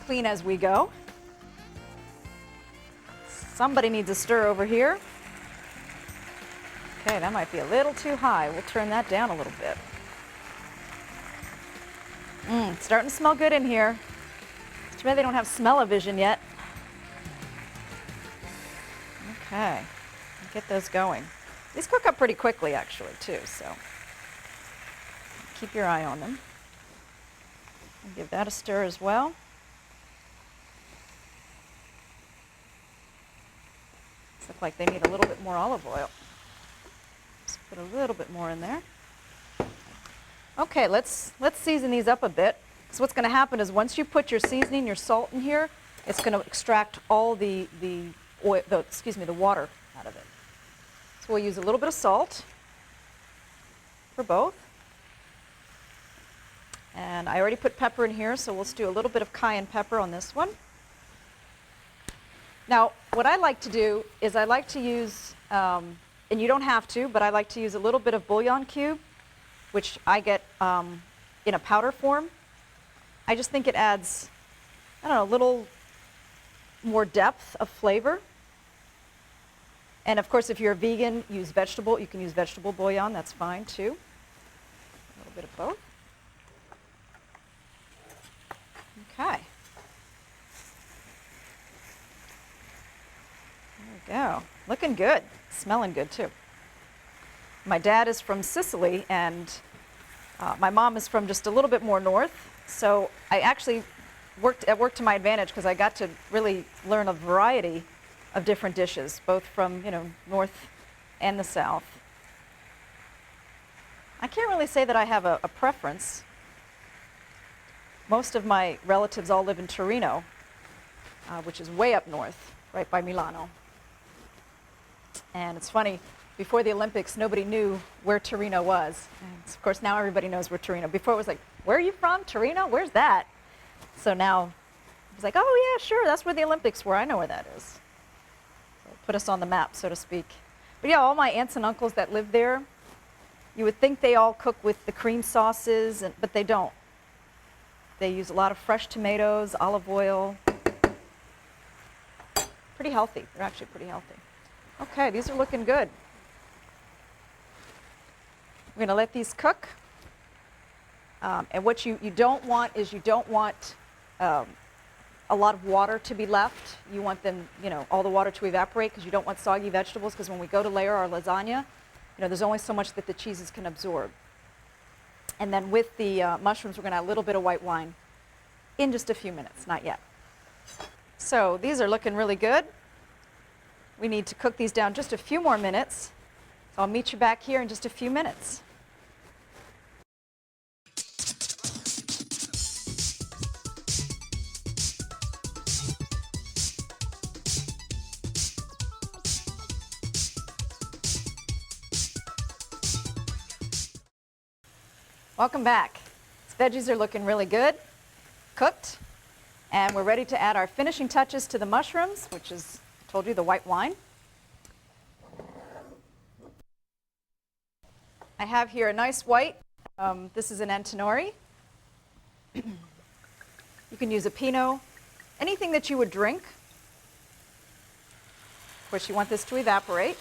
clean as we go. Somebody needs a stir over here. Okay, that might be a little too high. We'll turn that down a little bit. It's starting to smell good in here. It's too bad they don't have smell-o-vision yet. Okay, get those going. These cook up pretty quickly, actually, too, so keep your eye on them. And give that a stir as well. Looks like they need a little bit more olive oil. Just put a little bit more in there. Okay, let's season these up a bit. So what's going to happen is once you put your seasoning, your salt in here, it's going to extract all the water out of it. So we'll use a little bit of salt for both. And I already put pepper in here, so we'll do a little bit of cayenne pepper on this one. Now, what I like to do is I like to use, and you don't have to, but I like to use a little bit of bouillon cube, which I get in a powder form. I just think it adds, I don't know, a little more depth of flavor. And of course, if you're a vegan, you can use vegetable bouillon, that's fine too. A little bit of both. Okay. There we go. Looking good. Smelling good too. My dad is from Sicily, and my mom is from just a little bit more north. So I actually worked to my advantage because I got to really learn a variety of different dishes, both from north and the south. I can't really say that I have a preference. Most of my relatives all live in Torino, which is way up north, right by Milano. And it's funny, before the Olympics, nobody knew where Torino was. And of course, now everybody knows where Torino. Before it was like, where are you from? Torino? Where's that? So now it's like, oh yeah, sure, that's where the Olympics were. I know where that is. So put us on the map, so to speak. But yeah, all my aunts and uncles that live there, you would think they all cook with the cream sauces, but they don't. They use a lot of fresh tomatoes, olive oil. Pretty healthy. They're actually pretty healthy. Okay, these are looking good. We're going to let these cook. And what you don't want is a lot of water to be left. You want them, all the water to evaporate because you don't want soggy vegetables, because when we go to layer our lasagna, there's only so much that the cheeses can absorb. And then with the mushrooms, we're going to add a little bit of white wine in just a few minutes, not yet. So these are looking really good. We need to cook these down just a few more minutes. So I'll meet you back here in just a few minutes. Welcome back. These veggies are looking really good, cooked, and we're ready to add our finishing touches to the mushrooms, which is, I told you, the white wine. I have here a nice white. This is an Antinori. You can use a Pinot, anything that you would drink. Of course, you want this to evaporate.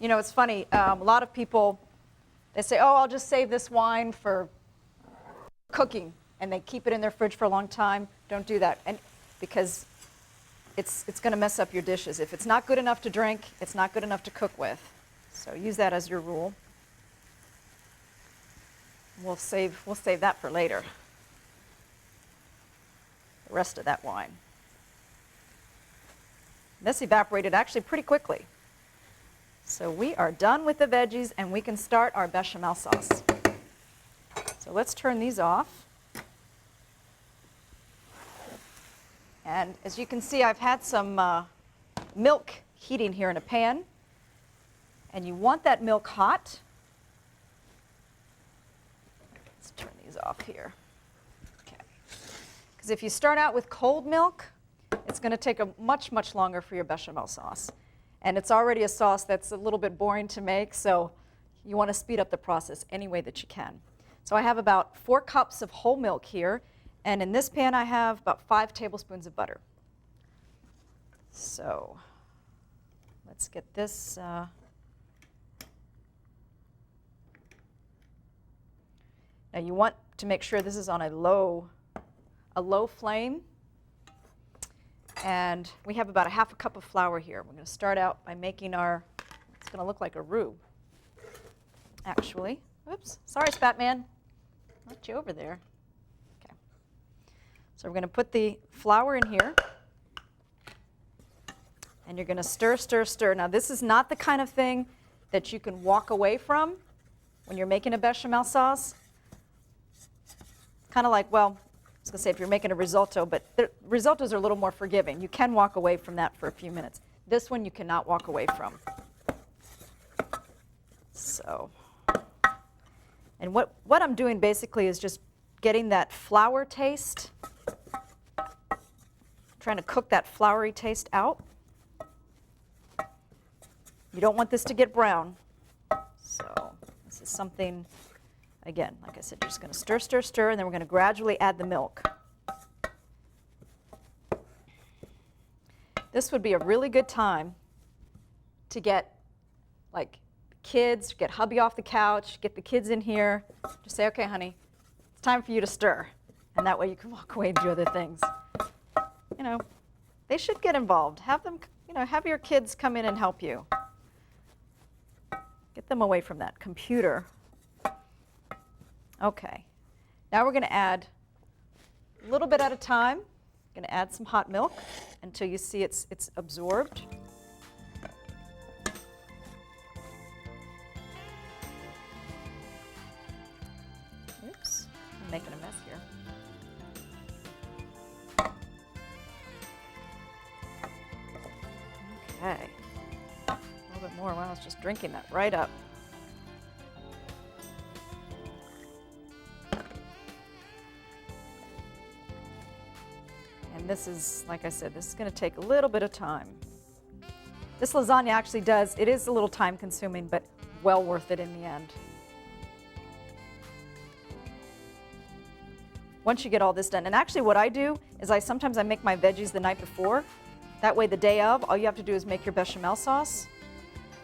It's funny, a lot of people, they say, oh, I'll just save this wine for cooking, and they keep it in their fridge for a long time. Don't do that, because it's going to mess up your dishes. If it's not good enough to drink, it's not good enough to cook with. So use that as your rule. We'll save that for later, the rest of that wine. This evaporated actually pretty quickly. So we are done with the veggies, and we can start our bechamel sauce. So let's turn these off. And as you can see, I've had some milk heating here in a pan. And you want that milk hot. Let's turn these off here. Okay. Because if you start out with cold milk, it's going to take much, much longer for your bechamel sauce. And it's already a sauce that's a little bit boring to make, so you want to speed up the process any way that you can. So I have about 4 cups of whole milk here, and in this pan I have about 5 tablespoons of butter. So let's get this. Now you want to make sure this is on a low flame. And we have about a half a cup of flour here. We're going to start out by making our, it's going to look like a roux, actually. Oops, sorry, Spatman. Knocked you over there. Okay. So we're going to put the flour in here. And you're going to stir, stir, stir. Now this is not the kind of thing that you can walk away from when you're making a bechamel sauce. Kind of like, well, I was going to say if you're making a risotto, but risottos are a little more forgiving. You can walk away from that for a few minutes. This one you cannot walk away from. So, and what I'm doing basically is just getting that flour taste, trying to cook that floury taste out. You don't want this to get brown. So this is something, again, like I said, you're just going to stir, stir, stir, and then we're going to gradually add the milk. This would be a really good time to get, like, kids, get hubby off the couch, get the kids in here. Just say, okay, honey, it's time for you to stir. And that way you can walk away and do other things. You know, they should get involved. Have them, you know, have your kids come in and help you. Get them away from that computer. Okay, now we're going to add a little bit at a time. Going to add some hot milk until you see it's absorbed. Oops, I'm making a mess here. Okay, a little bit more. Wow, I was just drinking that right up. And this is, like I said, this is going to take a little bit of time. This lasagna actually does, it is a little time consuming, but well worth it in the end. Once you get all this done, and actually what I do is sometimes I make my veggies the night before. That way the day of, all you have to do is make your bechamel sauce,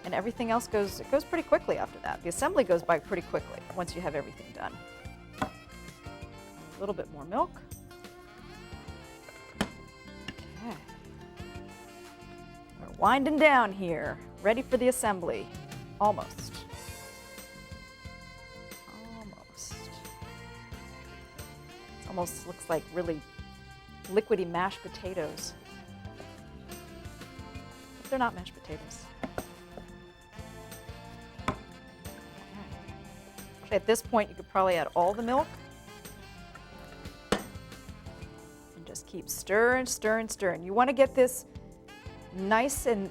and everything else goes pretty quickly after that. The assembly goes by pretty quickly once you have everything done. A little bit more milk. We're winding down here, ready for the assembly. Almost. Almost. It almost looks like really liquidy mashed potatoes. But they're not mashed potatoes. Okay. At this point, you could probably add all the milk. And just keep stirring, stirring, stirring. You want to get this nice and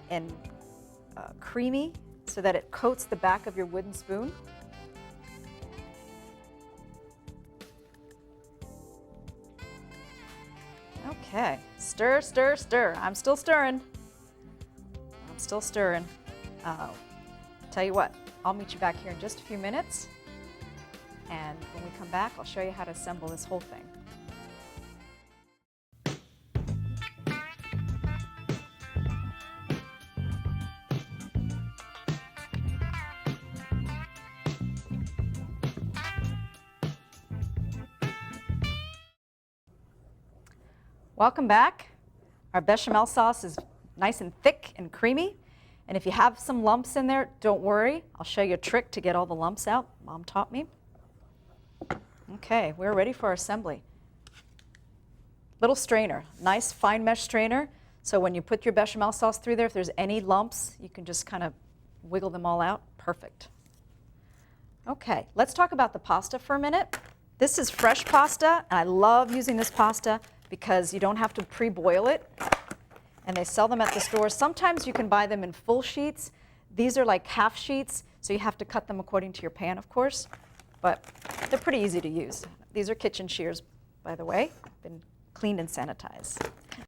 creamy so that it coats the back of your wooden spoon. Okay, stir, stir, stir. I'm still stirring. I'm still stirring. Tell you what, I'll meet you back here in just a few minutes. And when we come back, I'll show you how to assemble this whole thing. Welcome back. Our bechamel sauce is nice and thick and creamy. And if you have some lumps in there, don't worry. I'll show you a trick to get all the lumps out. Mom taught me. Okay, we're ready for our assembly. Little strainer, nice fine mesh strainer. So when you put your bechamel sauce through there, if there's any lumps, you can just kind of wiggle them all out. Perfect. Okay, let's talk about the pasta for a minute. This is fresh pasta, and I love using this pasta because you don't have to pre-boil it, and they sell them at the stores. Sometimes you can buy them in full sheets. These are like half sheets, so you have to cut them according to your pan, of course, but they're pretty easy to use. These are kitchen shears, by the way, been cleaned and sanitized.